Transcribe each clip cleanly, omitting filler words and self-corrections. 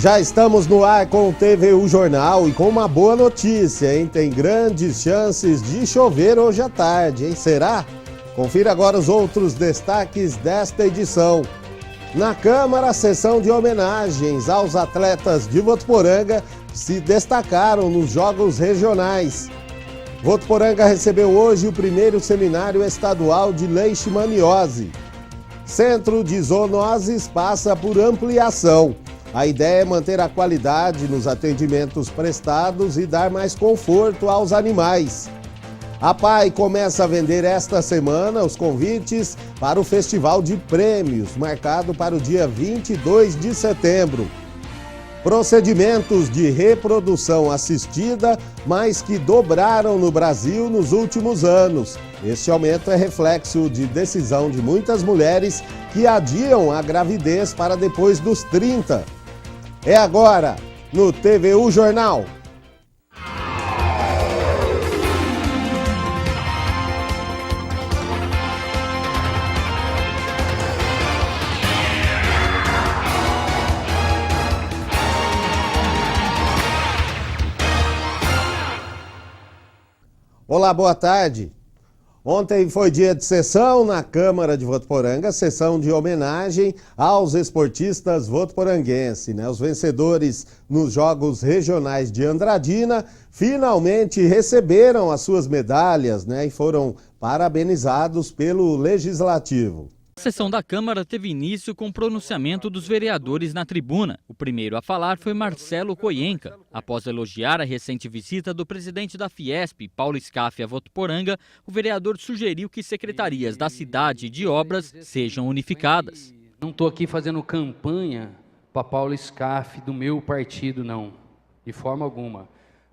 Já estamos no ar com o TVU Jornal e com uma boa notícia, hein? Tem grandes chances de chover hoje à tarde, hein? Será? Confira agora os outros destaques desta edição. Na Câmara, a sessão de homenagens aos atletas de Votuporanga que se destacaram nos Jogos Regionais. Votuporanga recebeu hoje o primeiro seminário estadual de leishmaniose. Centro de zoonoses passa por ampliação. A ideia é manter a qualidade nos atendimentos prestados e dar mais conforto aos animais. A PAI começa a vender esta semana os convites para o Festival de Prêmios, marcado para o dia 22 de setembro. Procedimentos de reprodução assistida, mais que dobraram no Brasil nos últimos anos. Este aumento é reflexo de decisão de muitas mulheres que adiam a gravidez para depois dos 30. É agora, no TVU Jornal. Olá, boa tarde. Ontem foi dia de sessão na Câmara de Votuporanga, sessão de homenagem aos esportistas votuporanguenses, né? Os vencedores nos Jogos Regionais de Andradina finalmente receberam as suas medalhas, né? E foram parabenizados pelo Legislativo. A sessão da Câmara teve início com o pronunciamento dos vereadores na tribuna. O primeiro a falar foi Marcelo Coyenca. Após elogiar a recente visita do presidente da Fiesp, Paulo Scaff, a Votuporanga, o vereador sugeriu que secretarias da cidade e de obras sejam unificadas. Não estou aqui fazendo campanha para Paulo Scaff do meu partido, não, de forma alguma.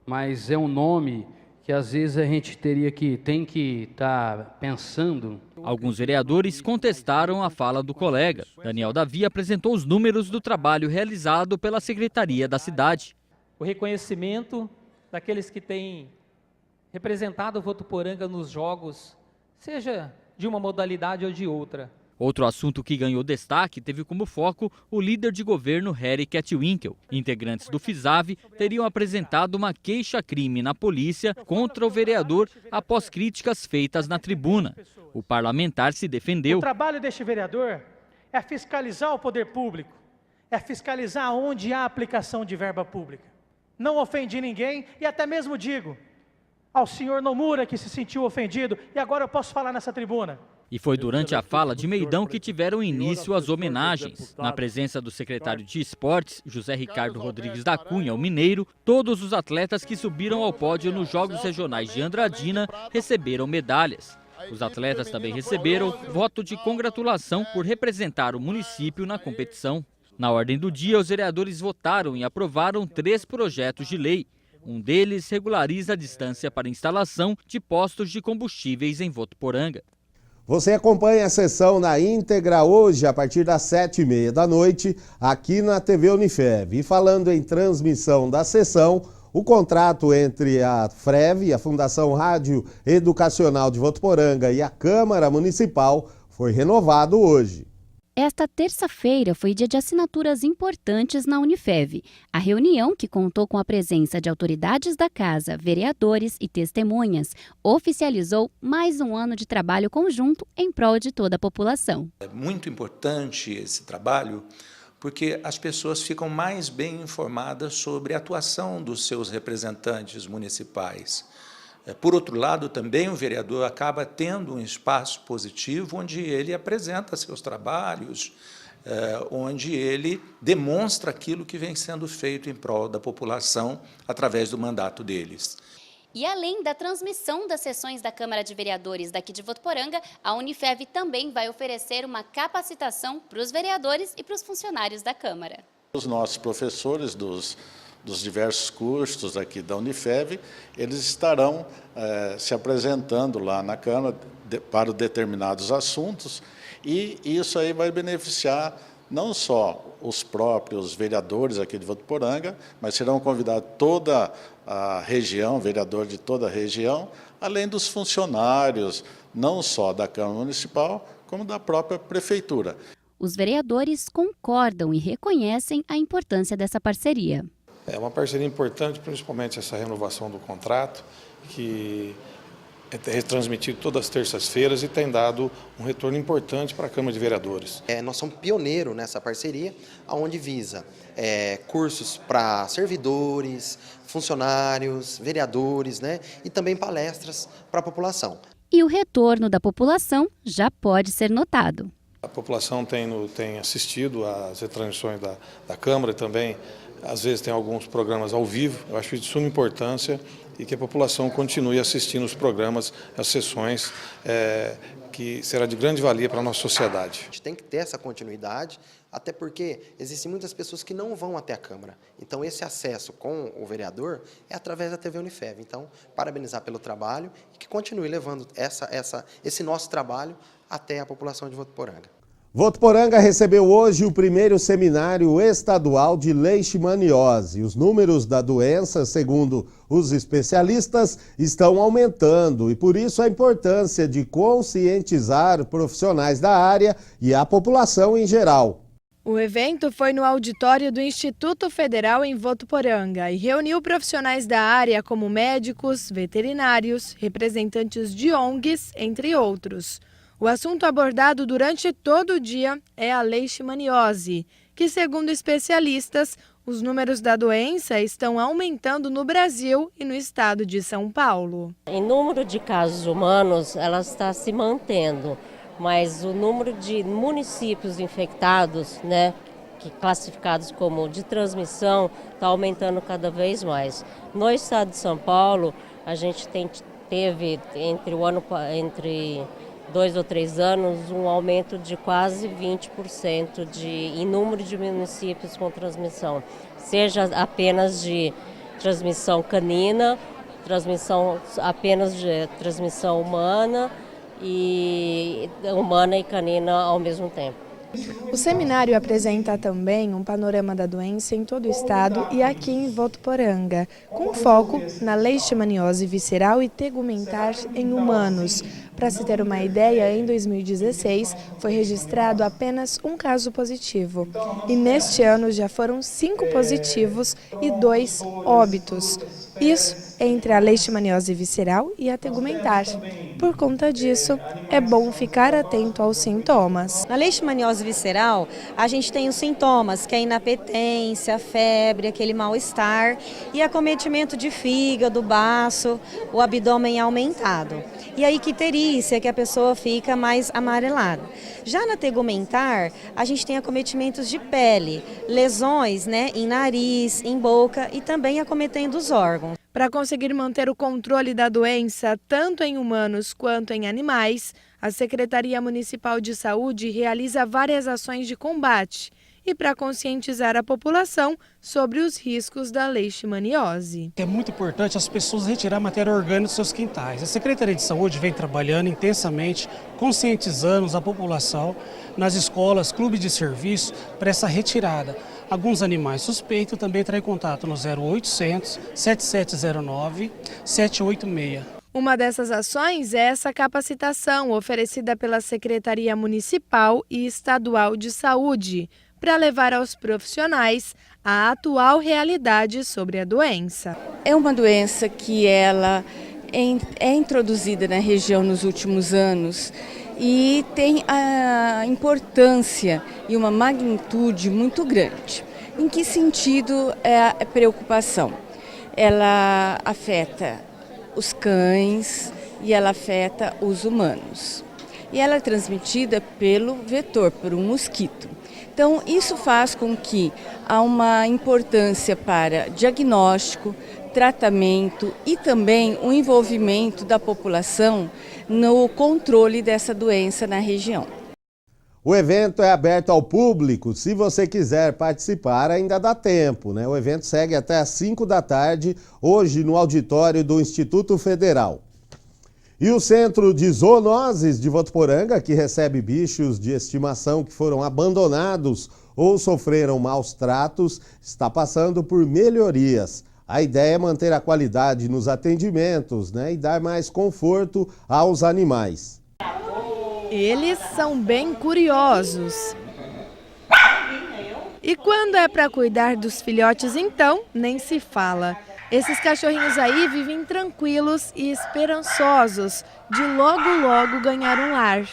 Mas é um nome que às vezes a gente tem que estar pensando. Alguns vereadores contestaram a fala do colega. Daniel Davi apresentou os números do trabalho realizado pela Secretaria da cidade. O reconhecimento daqueles que têm representado o Votuporanga nos jogos, seja de uma modalidade ou de outra. Outro assunto que ganhou destaque teve como foco o líder de governo Harry Ketwinkel. Integrantes do FISAV teriam apresentado uma queixa-crime na polícia contra o vereador após críticas feitas na tribuna. O parlamentar se defendeu. O trabalho deste vereador é fiscalizar o poder público, é fiscalizar onde há aplicação de verba pública. Não ofendi ninguém e até mesmo digo ao senhor Nomura que se sentiu ofendido e agora eu posso falar nessa tribuna. E foi durante a fala de Meidão que tiveram início as homenagens. Na presença do secretário de Esportes, José Ricardo Rodrigues da Cunha, o mineiro, todos os atletas que subiram ao pódio nos Jogos Regionais de Andradina receberam medalhas. Os atletas também receberam voto de congratulação por representar o município na competição. Na ordem do dia, os vereadores votaram e aprovaram 3 projetos de lei. Um deles regulariza a distância para instalação de postos de combustíveis em Votuporanga. Você acompanha a sessão na íntegra hoje, a partir das 7h30 da noite, aqui na TV Unifev. E falando em transmissão da sessão, o contrato entre a FREV, a Fundação Rádio Educacional de Votuporanga, e a Câmara Municipal foi renovado hoje. Esta terça-feira foi dia de assinaturas importantes na Unifev. A reunião, que contou com a presença de autoridades da casa, vereadores e testemunhas, oficializou mais um ano de trabalho conjunto em prol de toda a população. É muito importante esse trabalho porque as pessoas ficam mais bem informadas sobre a atuação dos seus representantes municipais. Por outro lado, também o vereador acaba tendo um espaço positivo onde ele apresenta seus trabalhos, onde ele demonstra aquilo que vem sendo feito em prol da população através do mandato deles. E além da transmissão das sessões da Câmara de Vereadores daqui de Votuporanga, a Unifev também vai oferecer uma capacitação para os vereadores e para os funcionários da Câmara. Os nossos professores dos diversos cursos aqui da Unifev, eles estarão se apresentando lá na Câmara para determinados assuntos e isso aí vai beneficiar não só os próprios vereadores aqui de Votuporanga, mas serão convidados toda a região, vereador de toda a região, além dos funcionários, não só da Câmara Municipal, como da própria Prefeitura. Os vereadores concordam e reconhecem a importância dessa parceria. É uma parceria importante, principalmente essa renovação do contrato, que é retransmitido todas as terças-feiras e tem dado um retorno importante para a Câmara de Vereadores. Nós somos pioneiros nessa parceria, onde visa cursos para servidores, funcionários, vereadores, né, e também palestras para a população. E o retorno da população já pode ser notado. A população tem assistido às retransmissões da Câmara e também, às vezes, tem alguns programas ao vivo. Eu acho de suma importância e que a população continue assistindo os programas, as sessões, que será de grande valia para a nossa sociedade. A gente tem que ter essa continuidade, até porque existem muitas pessoas que não vão até a Câmara. Então, esse acesso com o vereador é através da TV Unifev. Então, parabenizar pelo trabalho e que continue levando esse nosso trabalho até a população de Votuporanga. Votuporanga recebeu hoje o primeiro seminário estadual de leishmaniose. Os números da doença, segundo os especialistas, estão aumentando e por isso a importância de conscientizar profissionais da área e a população em geral. O evento foi no auditório do Instituto Federal em Votuporanga e reuniu profissionais da área como médicos, veterinários, representantes de ONGs, entre outros. O assunto abordado durante todo o dia é a leishmaniose, que, segundo especialistas, os números da doença estão aumentando no Brasil e no estado de São Paulo. Em número de casos humanos, ela está se mantendo, mas o número de municípios infectados, classificados como de transmissão, está aumentando cada vez mais. No estado de São Paulo, a gente teve entre 2 ou 3 anos, um aumento de quase 20% em número de municípios com transmissão, seja apenas de transmissão canina, apenas de transmissão humana e canina ao mesmo tempo. O seminário apresenta também um panorama da doença em todo o estado e aqui em Votuporanga, com foco na leishmaniose visceral e tegumentar em humanos. Para se ter uma ideia, em 2016 foi registrado apenas um caso positivo e neste ano já foram 5 positivos e 2 óbitos. Isso entre a leishmaniose visceral e a tegumentar. Por conta disso, é bom ficar atento aos sintomas. Na leishmaniose visceral, a gente tem os sintomas, que é a inapetência, a febre, aquele mal-estar e acometimento de fígado, baço, o abdômen aumentado. E a icterícia, que a pessoa fica mais amarelada. Já na tegumentar, a gente tem acometimentos de pele, lesões em nariz, em boca e também acometendo os órgãos. Para conseguir manter o controle da doença, tanto em humanos quanto em animais, a Secretaria Municipal de Saúde realiza várias ações de combate e para conscientizar a população sobre os riscos da leishmaniose. É muito importante as pessoas retirar matéria orgânica dos seus quintais. A Secretaria de Saúde vem trabalhando intensamente, conscientizando a população nas escolas, clubes de serviço, para essa retirada. Alguns animais suspeitos também entrar em contato no 0800 7709 786. Uma dessas ações é essa capacitação oferecida pela Secretaria Municipal e Estadual de Saúde, para levar aos profissionais a atual realidade sobre a doença. É uma doença que ela é introduzida na região nos últimos anos e tem a importância e uma magnitude muito grande. Em que sentido é a preocupação? Ela afeta os cães e ela afeta os humanos. E ela é transmitida pelo vetor, por um mosquito. Então, isso faz com que há uma importância para diagnóstico, tratamento e também o envolvimento da população no controle dessa doença na região. O evento é aberto ao público. Se você quiser participar, ainda dá tempo, né? O evento segue até às 5 da tarde, hoje no auditório do Instituto Federal. E o Centro de Zoonoses de Votuporanga, que recebe bichos de estimação que foram abandonados ou sofreram maus tratos, está passando por melhorias. A ideia é manter a qualidade nos atendimentos, né, e dar mais conforto aos animais. Eles são bem curiosos. E quando é para cuidar dos filhotes, então, nem se fala. Esses cachorrinhos aí vivem tranquilos e esperançosos de logo ganhar um lar.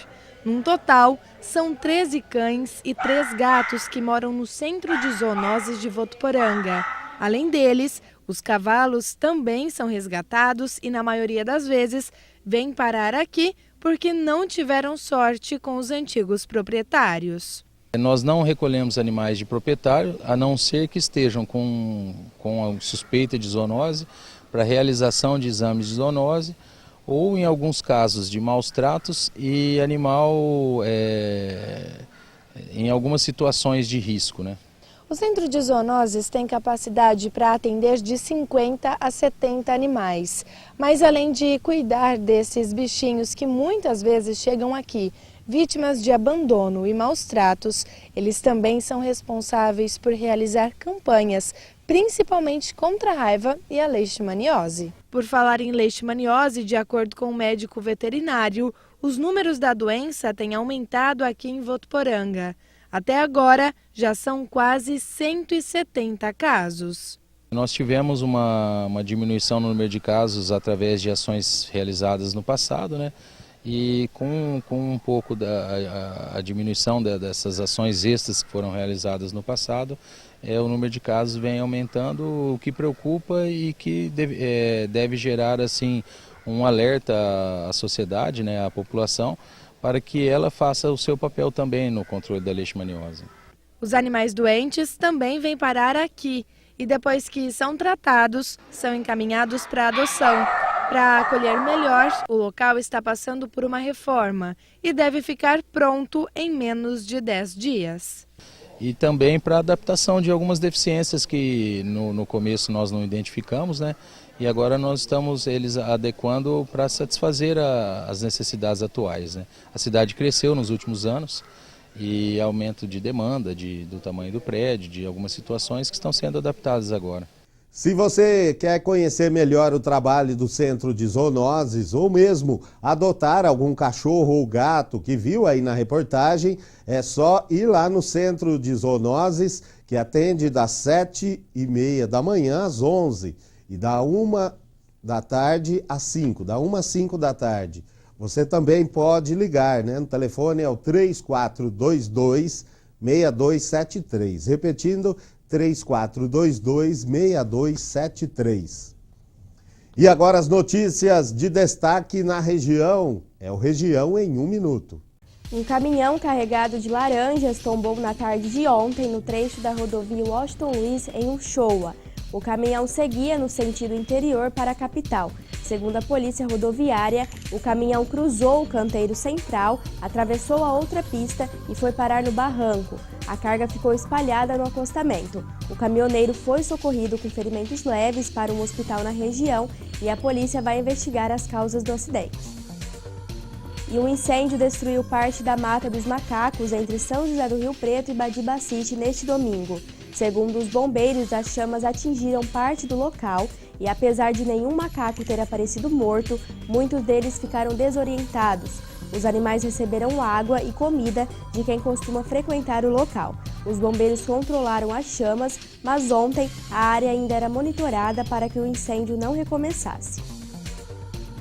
Num total, são 13 cães e 3 gatos que moram no Centro de Zoonoses de Votuporanga. Além deles, os cavalos também são resgatados e, na maioria das vezes, vêm parar aqui porque não tiveram sorte com os antigos proprietários. Nós não recolhemos animais de proprietário, a não ser que estejam com a suspeita de zoonose, para realização de exames de zoonose, ou em alguns casos de maus tratos e animal em algumas situações de risco, né? O Centro de Zoonoses tem capacidade para atender de 50 a 70 animais. Mas além de cuidar desses bichinhos que muitas vezes chegam aqui, vítimas de abandono e maus tratos, eles também são responsáveis por realizar campanhas, principalmente contra a raiva e a leishmaniose. Por falar em leishmaniose, de acordo com o médico veterinário, os números da doença têm aumentado aqui em Votuporanga. Até agora, já são quase 170 casos. Nós tivemos uma diminuição no número de casos através de ações realizadas no passado, né? E com um pouco a diminuição dessas ações extras que foram realizadas no passado, o número de casos vem aumentando, o que preocupa e que deve gerar assim, um alerta à sociedade, né, à população, para que ela faça o seu papel também no controle da leishmaniose. Os animais doentes também vêm parar aqui e depois que são tratados, são encaminhados para adoção. Para acolher melhor, o local está passando por uma reforma e deve ficar pronto em menos de 10 dias. E também para adaptação de algumas deficiências que no começo nós não identificamos, né? E agora nós estamos eles adequando para satisfazer as necessidades atuais, né? A cidade cresceu nos últimos anos e aumento de demanda do tamanho do prédio, de algumas situações que estão sendo adaptadas agora. Se você quer conhecer melhor o trabalho do Centro de Zoonoses ou mesmo adotar algum cachorro ou gato que viu aí na reportagem, é só ir lá no Centro de Zoonoses, que atende das 7h30 da manhã às 11h e da 1 da tarde às 5h, da 1 às 5 da tarde. Você também pode ligar, né? No telefone é o 3422-6273. Repetindo, 3422-6273. E agora as notícias de destaque na região. É o Região em 1 minuto. Um caminhão carregado de laranjas tombou na tarde de ontem no trecho da rodovia Washington Luiz, em Uchoa. O caminhão seguia no sentido interior para a capital. Segundo a polícia rodoviária, o caminhão cruzou o canteiro central, atravessou a outra pista e foi parar no barranco. A carga ficou espalhada no acostamento. O caminhoneiro foi socorrido com ferimentos leves para um hospital na região e a polícia vai investigar as causas do acidente. E um incêndio destruiu parte da Mata dos Macacos entre São José do Rio Preto e Badibacite neste domingo. Segundo os bombeiros, as chamas atingiram parte do local e, apesar de nenhum macaco ter aparecido morto, muitos deles ficaram desorientados. Os animais receberam água e comida de quem costuma frequentar o local. Os bombeiros controlaram as chamas, mas ontem a área ainda era monitorada para que o incêndio não recomeçasse.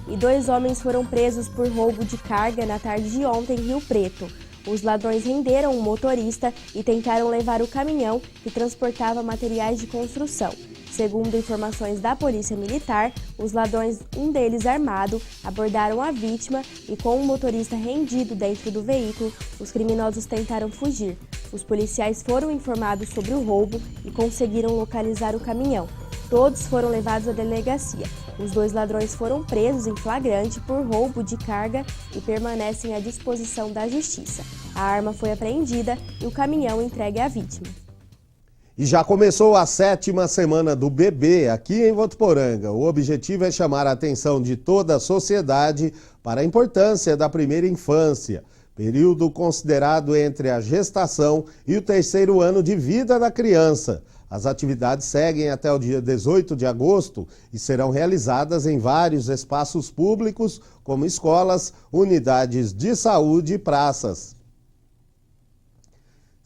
E 2 homens foram presos por roubo de carga na tarde de ontem em Rio Preto. Os ladrões renderam o motorista e tentaram levar o caminhão que transportava materiais de construção. Segundo informações da Polícia Militar, os ladrões, um deles armado, abordaram a vítima e, com o motorista rendido dentro do veículo, os criminosos tentaram fugir. Os policiais foram informados sobre o roubo e conseguiram localizar o caminhão. Todos foram levados à delegacia. Os 2 ladrões foram presos em flagrante por roubo de carga e permanecem à disposição da Justiça. A arma foi apreendida e o caminhão entregue à vítima. E já começou a 7ª semana do bebê aqui em Votuporanga. O objetivo é chamar a atenção de toda a sociedade para a importância da primeira infância, período considerado entre a gestação e o 3º ano de vida da criança. As atividades seguem até o dia 18 de agosto e serão realizadas em vários espaços públicos, como escolas, unidades de saúde e praças.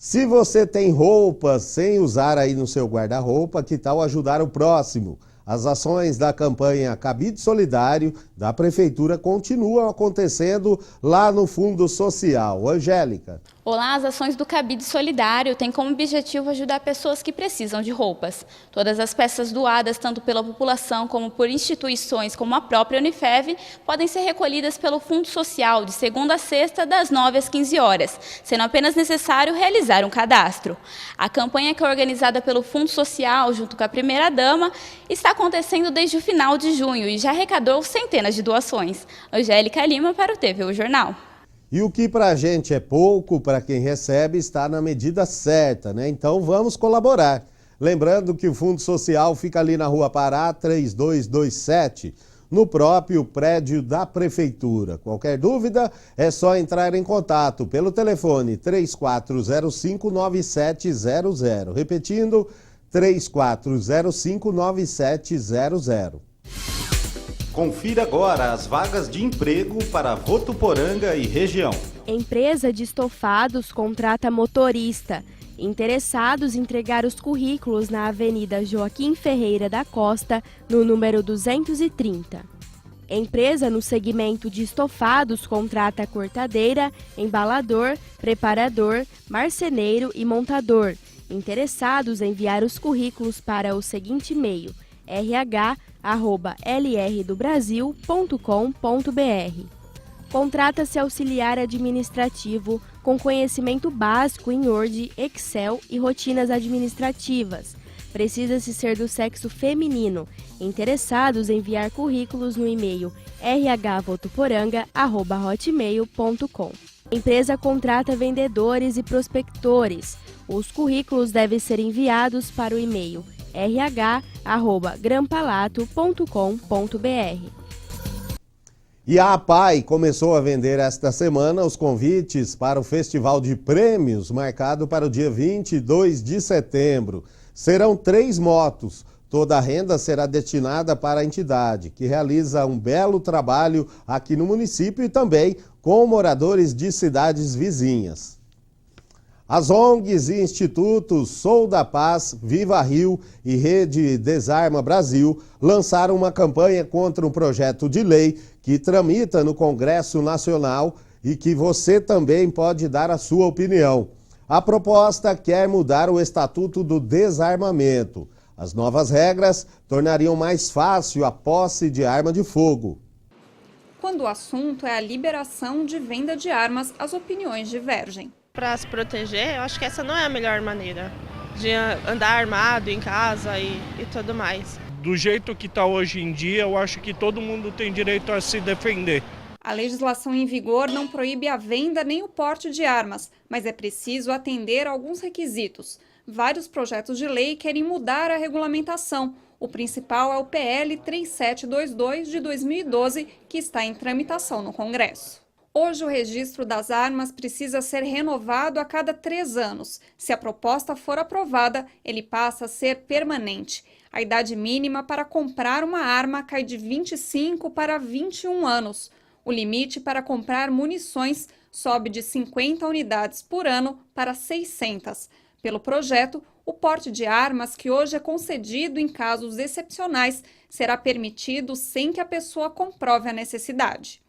Se você tem roupas sem usar aí no seu guarda-roupa, que tal ajudar o próximo? As ações da campanha Cabide Solidário da Prefeitura continuam acontecendo lá no Fundo Social. Angélica. Olá, as ações do Cabide Solidário têm como objetivo ajudar pessoas que precisam de roupas. Todas as peças doadas, tanto pela população como por instituições como a própria Unifev, podem ser recolhidas pelo Fundo Social de segunda a sexta, das 9 às 15 horas, sendo apenas necessário realizar um cadastro. A campanha, que é organizada pelo Fundo Social junto com a primeira-dama, está acontecendo desde o final de junho e já arrecadou centenas de doações. Angélica Lima para o TVU Jornal. E o que para a gente é pouco, para quem recebe está na medida certa, né? Então vamos colaborar. Lembrando que o Fundo Social fica ali na Rua Pará, 3227, no próprio prédio da Prefeitura. Qualquer dúvida é só entrar em contato pelo telefone 3405-9700. Repetindo, 3405-9700. Confira agora as vagas de emprego para Votuporanga e região. Empresa de estofados contrata motorista. Interessados em entregar os currículos na Avenida Joaquim Ferreira da Costa, no número 230. Empresa no segmento de estofados contrata cortadeira, embalador, preparador, marceneiro e montador. Interessados em enviar os currículos para o seguinte e-mail: rh@lrdobrasil.com.br. Contrata-se auxiliar administrativo com conhecimento básico em Word, Excel e rotinas administrativas. Precisa-se ser do sexo feminino. Interessados em enviar currículos no e-mail rhvotuporanga@hotmail.com. Empresa contrata vendedores e prospectores. Os currículos devem ser enviados para o e-mail rh@grampalato.com.br. E a APAI começou a vender esta semana os convites para o Festival de Prêmios, marcado para o dia 22 de setembro. Serão 3 motos. Toda a renda será destinada para a entidade, que realiza um belo trabalho aqui no município e também com moradores de cidades vizinhas. As ONGs e institutos Sou da Paz, Viva Rio e Rede Desarma Brasil lançaram uma campanha contra um projeto de lei que tramita no Congresso Nacional e que você também pode dar a sua opinião. A proposta quer mudar o Estatuto do Desarmamento. As novas regras tornariam mais fácil a posse de arma de fogo. Quando o assunto é a liberação de venda de armas, as opiniões divergem. Para se proteger, eu acho que essa não é a melhor maneira de andar armado em casa e tudo mais. Do jeito que está hoje em dia, eu acho que todo mundo tem direito a se defender. A legislação em vigor não proíbe a venda nem o porte de armas, mas é preciso atender a alguns requisitos. Vários projetos de lei querem mudar a regulamentação. O principal é o PL 3722 de 2012, que está em tramitação no Congresso. Hoje, o registro das armas precisa ser renovado a cada 3 anos. Se a proposta for aprovada, ele passa a ser permanente. A idade mínima para comprar uma arma cai de 25 para 21 anos. O limite para comprar munições sobe de 50 unidades por ano para 600. Pelo projeto, o porte de armas, que hoje é concedido em casos excepcionais, será permitido sem que a pessoa comprove a necessidade.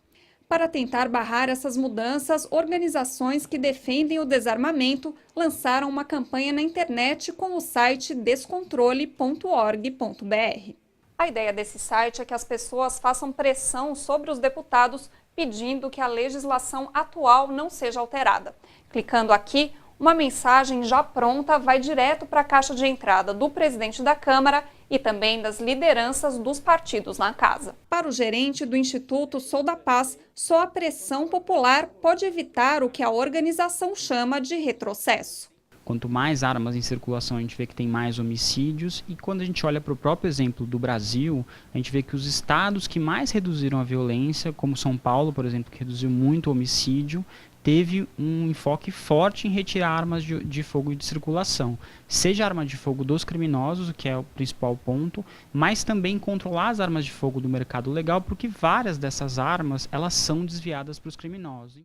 Para tentar barrar essas mudanças, organizações que defendem o desarmamento lançaram uma campanha na internet com o site descontrole.org.br. A ideia desse site é que as pessoas façam pressão sobre os deputados pedindo que a legislação atual não seja alterada. Clicando aqui, uma mensagem já pronta vai direto para a caixa de entrada do presidente da Câmara e também das lideranças dos partidos na casa. Para o gerente do Instituto Sou da Paz, só a pressão popular pode evitar o que a organização chama de retrocesso. Quanto mais armas em circulação, a gente vê que tem mais homicídios, e quando a gente olha para o próprio exemplo do Brasil, a gente vê que os estados que mais reduziram a violência, como São Paulo, por exemplo, que reduziu muito o homicídio, teve um enfoque forte em retirar armas de fogo de circulação. Seja arma de fogo dos criminosos, o que é o principal ponto, mas também controlar as armas de fogo do mercado legal, porque várias dessas armas elas são desviadas para os criminosos.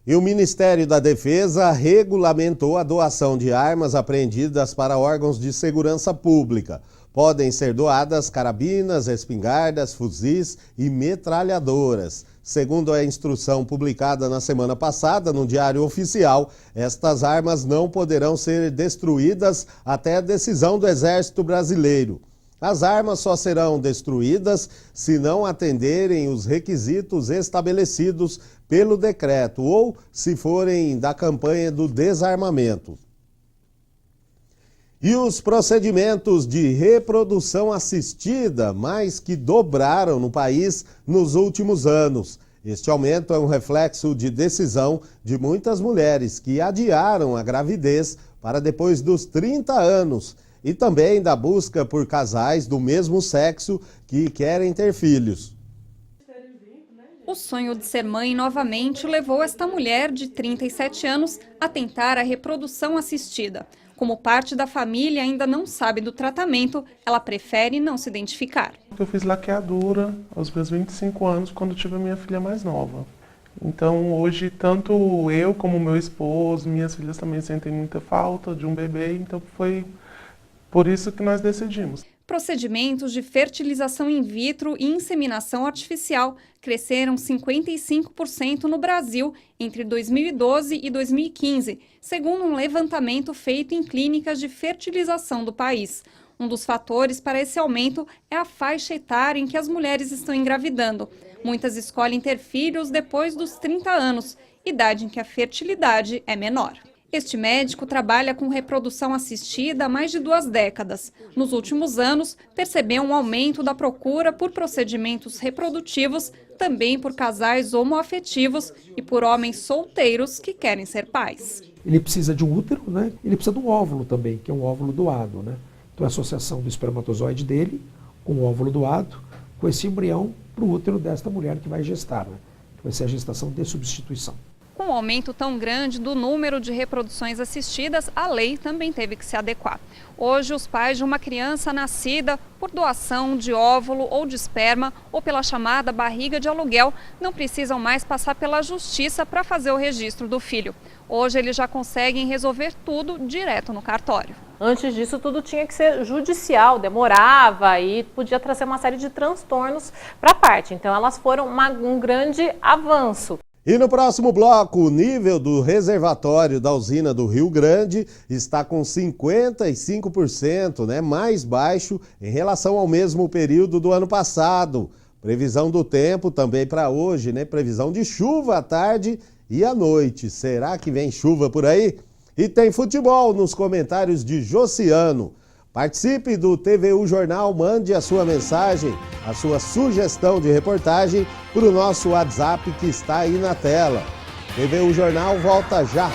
E o Ministério da Defesa regulamentou a doação de armas apreendidas para órgãos de segurança pública. Podem ser doadas carabinas, espingardas, fuzis e metralhadoras. Segundo a instrução publicada na semana passada no Diário Oficial, estas armas não poderão ser destruídas até a decisão do Exército Brasileiro. As armas só serão destruídas se não atenderem os requisitos estabelecidos pelo decreto ou se forem da campanha do desarmamento. E os procedimentos de reprodução assistida mais que dobraram no país nos últimos anos. Este aumento é um reflexo de decisão de muitas mulheres que adiaram a gravidez para depois dos 30 anos e também da busca por casais do mesmo sexo que querem ter filhos. O sonho de ser mãe novamente levou esta mulher de 37 anos a tentar a reprodução assistida. Como parte da família ainda não sabe do tratamento, ela prefere não se identificar. Eu fiz laqueadura aos meus 25 anos, quando tive a minha filha mais nova. Então hoje, tanto eu como meu esposo, minhas filhas também sentem muita falta de um bebê, então foi por isso que nós decidimos. Procedimentos de fertilização in vitro e inseminação artificial cresceram 55% no Brasil entre 2012 e 2015, segundo um levantamento feito em clínicas de fertilização do país. Um dos fatores para esse aumento é a faixa etária em que as mulheres estão engravidando. Muitas escolhem ter filhos depois dos 30 anos, idade em que a fertilidade é menor. Este médico trabalha com reprodução assistida há mais de 2 décadas. Nos últimos anos, percebeu um aumento da procura por procedimentos reprodutivos, também por casais homoafetivos e por homens solteiros que querem ser pais. Ele precisa de um útero, né? Ele precisa de um óvulo também, que é um óvulo doado, né? Então a associação do espermatozoide dele com o óvulo doado, com esse embrião para o útero desta mulher que vai gestar, né? Que vai ser a gestação de substituição. Com um aumento tão grande do número de reproduções assistidas, a lei também teve que se adequar. Hoje, os pais de uma criança nascida por doação de óvulo ou de esperma ou pela chamada barriga de aluguel não precisam mais passar pela justiça para fazer o registro do filho. Hoje, eles já conseguem resolver tudo direto no cartório. Antes disso, tudo tinha que ser judicial, demorava e podia trazer uma série de transtornos para a parte. Então, elas foram um grande avanço. E no próximo bloco, o nível do reservatório da usina do Rio Grande está com 55%, mais baixo em relação ao mesmo período do ano passado. Previsão do tempo também para hoje, previsão de chuva à tarde e à noite. Será que vem chuva por aí? E tem futebol nos comentários de Josiano. Participe do TVU Jornal, mande a sua mensagem, a sua sugestão de reportagem para o nosso WhatsApp que está aí na tela. TVU Jornal volta já.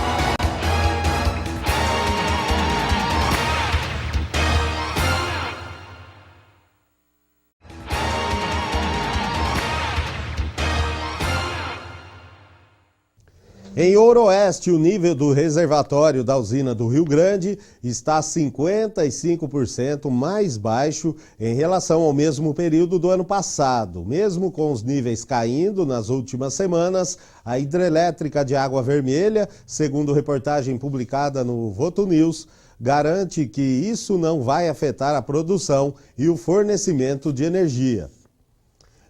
Em Ouro-Oeste, o nível do reservatório da usina do Rio Grande está 55% mais baixo em relação ao mesmo período do ano passado. Mesmo com os níveis caindo nas últimas semanas, a hidrelétrica de Água Vermelha, segundo reportagem publicada no Voto News, garante que isso não vai afetar a produção e o fornecimento de energia.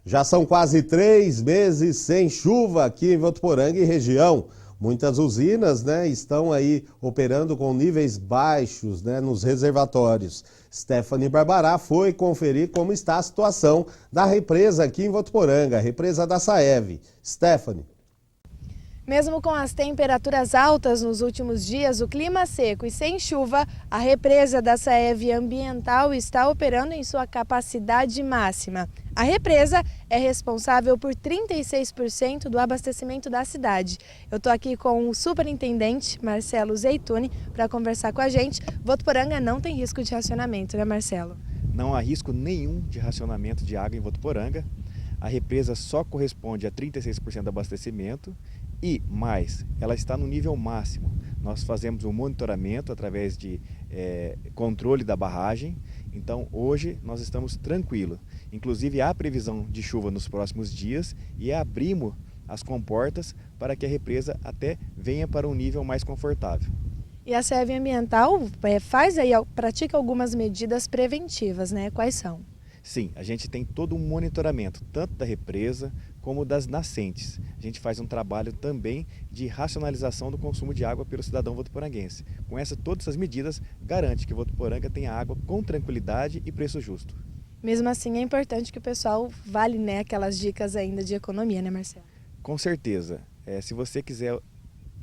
Já são quase 3 meses sem chuva aqui em Votuporanga e região. Muitas usinas estão aí operando com níveis baixos nos reservatórios. Stephanie Barbará foi conferir como está a situação da represa aqui em Votuporanga, a represa da Saev. Stephanie. Mesmo com as temperaturas altas nos últimos dias, o clima seco e sem chuva, a represa da Saev Ambiental está operando em sua capacidade máxima. A represa é responsável por 36% do abastecimento da cidade. Eu estou aqui com o superintendente Marcelo Zeituni para conversar com a gente. Votuporanga não tem risco de racionamento, né, Marcelo? Não há risco nenhum de racionamento de água em Votuporanga. A represa só corresponde a 36% do abastecimento e mais, ela está no nível máximo. Nós fazemos um monitoramento através de controle da barragem, então hoje nós estamos tranquilos. Inclusive há previsão de chuva nos próximos dias e abrimos as comportas para que a represa até venha para um nível mais confortável. E a SEV Ambiental pratica algumas medidas preventivas, né? Quais são? Sim, a gente tem todo um monitoramento, tanto da represa como das nascentes. A gente faz um trabalho também de racionalização do consumo de água pelo cidadão votuporanguense. Com todas essas medidas, garante que Votuporanga tenha água com tranquilidade e preço justo. Mesmo assim, é importante que o pessoal vale, né, aquelas dicas ainda de economia, né, Marcelo? Com certeza. Se você quiser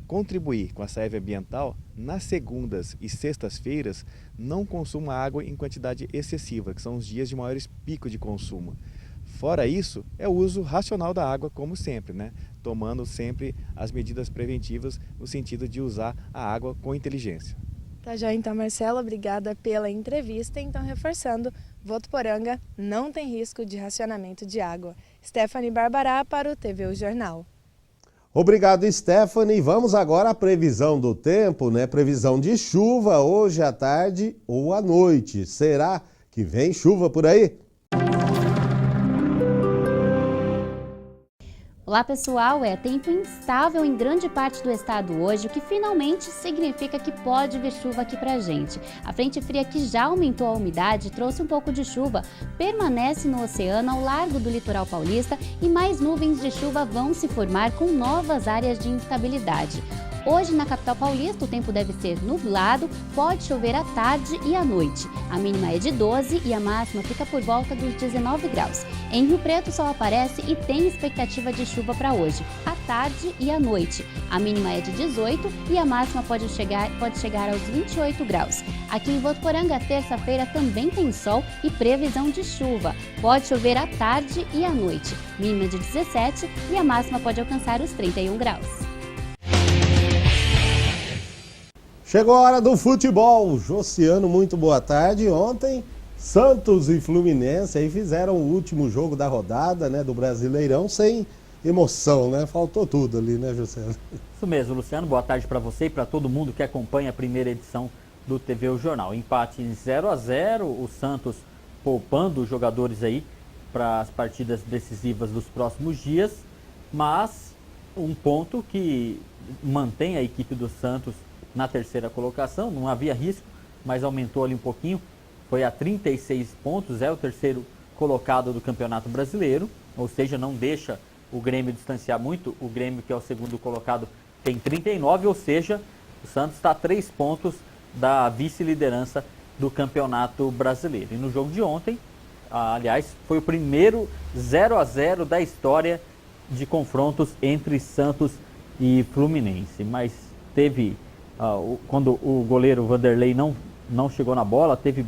contribuir com a SEV Ambiental, nas segundas e sextas-feiras, não consuma água em quantidade excessiva, que são os dias de maiores picos de consumo. Fora isso, é o uso racional da água, como sempre, né? Tomando sempre as medidas preventivas no sentido de usar a água com inteligência. Tá joia, então, Marcelo, obrigada pela entrevista. Então, reforçando, Votuporanga não tem risco de racionamento de água. Stephanie Barbará para o TV O Jornal. Obrigado, Stephanie. Vamos agora à previsão do tempo, né? Previsão de chuva hoje à tarde ou à noite. Será que vem chuva por aí? Olá pessoal, tempo instável em grande parte do estado hoje, o que finalmente significa que pode vir chuva aqui pra gente. A frente fria que já aumentou a umidade trouxe um pouco de chuva, permanece no oceano ao largo do litoral paulista e mais nuvens de chuva vão se formar com novas áreas de instabilidade. Hoje na capital paulista o tempo deve ser nublado, pode chover à tarde e à noite. A mínima é de 12 e a máxima fica por volta dos 19 graus. Em Rio Preto o sol aparece e tem expectativa de chuva para hoje, à tarde e à noite. A mínima é de 18 e a máxima pode chegar aos 28 graus. Aqui em Votuporanga, terça-feira também tem sol e previsão de chuva. Pode chover à tarde e à noite. Mínima de 17 e a máxima pode alcançar os 31 graus. Chegou a hora do futebol. Josiano, muito boa tarde. Ontem, Santos e Fluminense aí fizeram o último jogo da rodada, né, do Brasileirão sem emoção, né? Faltou tudo ali, né, Josiano? Isso mesmo, Luciano. Boa tarde para você e para todo mundo que acompanha a primeira edição do TV O Jornal. Empate em 0-0, o Santos poupando os jogadores aí para as partidas decisivas dos próximos dias, mas um ponto que mantém a equipe do Santos na terceira colocação, não havia risco, mas aumentou ali um pouquinho, foi a 36 pontos, é o terceiro colocado do Campeonato Brasileiro, ou seja, não deixa o Grêmio distanciar muito, o Grêmio que é o segundo colocado tem 39, ou seja, o Santos está a 3 pontos da vice-liderança do Campeonato Brasileiro. E no jogo de ontem, aliás, foi o primeiro 0-0 da história de confrontos entre Santos e Fluminense, mas teve... quando o goleiro Vanderlei não chegou na bola, teve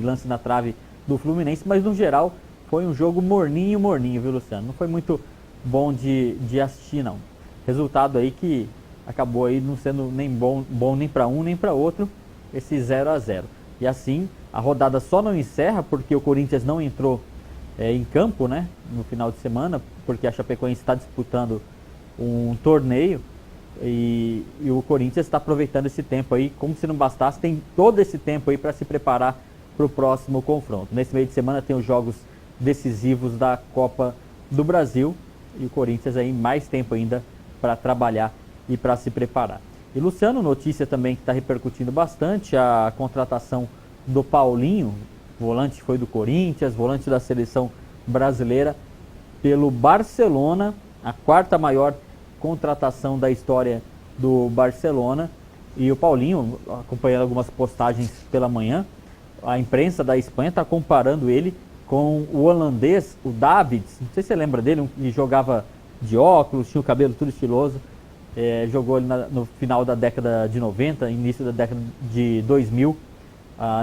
lance na trave do Fluminense, mas no geral foi um jogo morninho, viu, Luciano? Não foi muito bom de assistir, não. Resultado aí que acabou aí não sendo nem bom nem para um nem para outro, esse 0-0. E assim, a rodada só não encerra porque o Corinthians não entrou em campo, né, no final de semana, porque a Chapecoense está disputando um torneio. E o Corinthians está aproveitando esse tempo aí, como se não bastasse, tem todo esse tempo aí para se preparar para o próximo confronto. Nesse meio de semana tem os jogos decisivos da Copa do Brasil e o Corinthians aí mais tempo ainda para trabalhar e para se preparar. E Luciano, notícia também que está repercutindo bastante, a contratação do Paulinho, volante foi do Corinthians, volante da seleção brasileira, pelo Barcelona, a quarta maior contratação da história do Barcelona. E o Paulinho, acompanhando algumas postagens pela manhã, a imprensa da Espanha está comparando ele com o holandês, o Davids, não sei se você lembra dele, que jogava de óculos, tinha o cabelo tudo estiloso, jogou ali no final da década de 90, início da década de 2000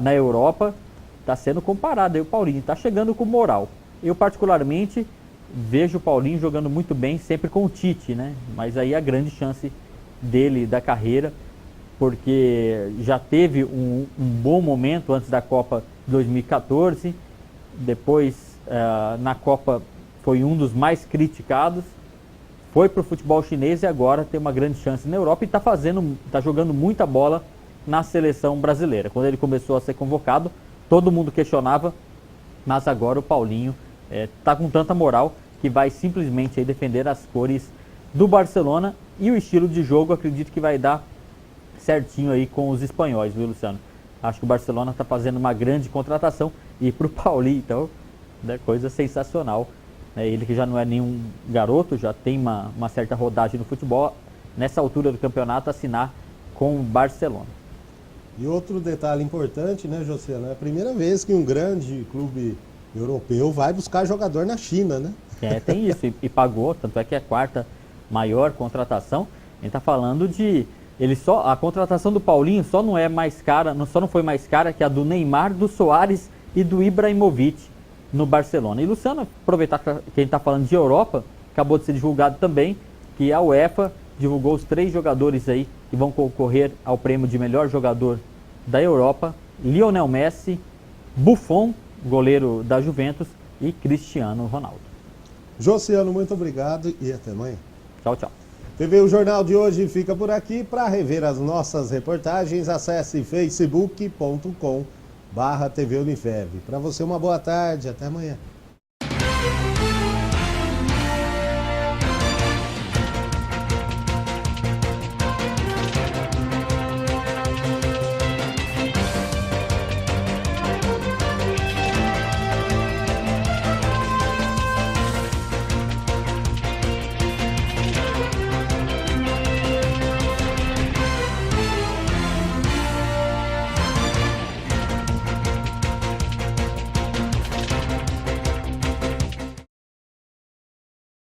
na Europa, está sendo comparado aí o Paulinho, está chegando com moral. Eu particularmente vejo o Paulinho jogando muito bem, sempre com o Tite, né? Mas aí a grande chance dele, da carreira, porque já teve um bom momento antes da Copa 2014, depois na Copa foi um dos mais criticados, foi para o futebol chinês e agora tem uma grande chance na Europa e está jogando muita bola na seleção brasileira. Quando ele começou a ser convocado, todo mundo questionava, mas agora o Paulinho está com tanta moral que vai simplesmente aí defender as cores do Barcelona, e o estilo de jogo acredito que vai dar certinho aí com os espanhóis, viu, Luciano? Acho que o Barcelona está fazendo uma grande contratação, e para o Paulinho, então, é coisa sensacional. Ele que já não é nenhum garoto, já tem uma certa rodagem no futebol, nessa altura do campeonato, assinar com o Barcelona. E outro detalhe importante, né, Josiano? É a primeira vez que um grande clube europeu vai buscar jogador na China, né? Tem isso, e pagou, tanto é que é a quarta maior contratação. A gente está falando de... a contratação do Paulinho só não é mais cara, só não foi mais cara que a do Neymar, do Soares e do Ibrahimovic no Barcelona. E Luciano, aproveitar que a gente está falando de Europa, acabou de ser divulgado também que a UEFA divulgou os 3 jogadores aí que vão concorrer ao prêmio de melhor jogador da Europa: Lionel Messi, Buffon, goleiro da Juventus, e Cristiano Ronaldo. Josiano, muito obrigado e até amanhã. Tchau, tchau. TV O Jornal de hoje fica por aqui. Para rever as nossas reportagens, acesse facebook.com/TV Unifev. Para você, uma boa tarde. Até amanhã.